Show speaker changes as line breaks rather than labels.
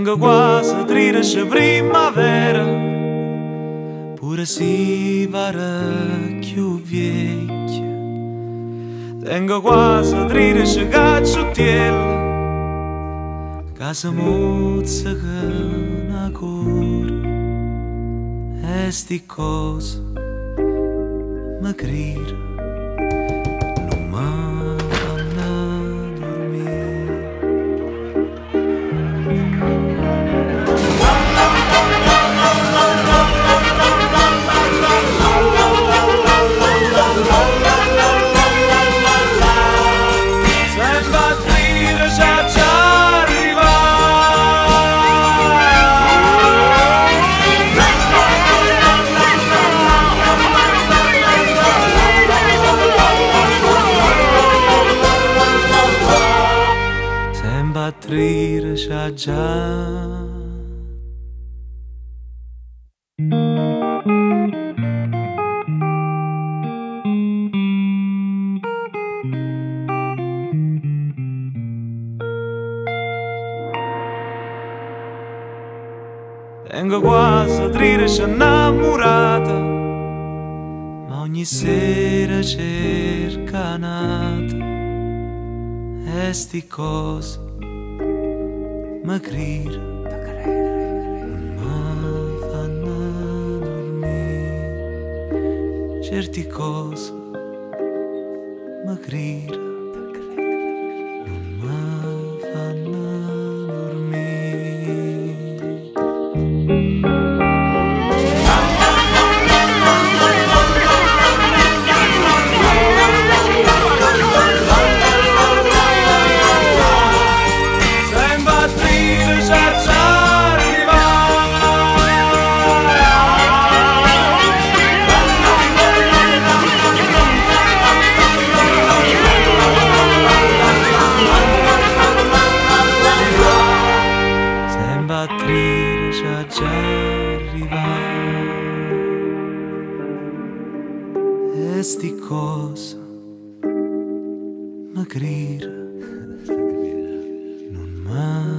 Tengo quasi 13 primavera, pure si pare più vecchia. Tengo quasi 13 cacciuttielle, casa mozzica una cura. E sti cose mi grida, non mi fanno dormire. Sembra dire già arriva. Sembra dire già. Tengo quasi 13 innamorata, ma ogni sera cerca nata. E sti cose mi grida, non mi fanno dormire. Certi cose mi grida, non mi fanno dormire. Già arriva. E sti cose mi grida, non mi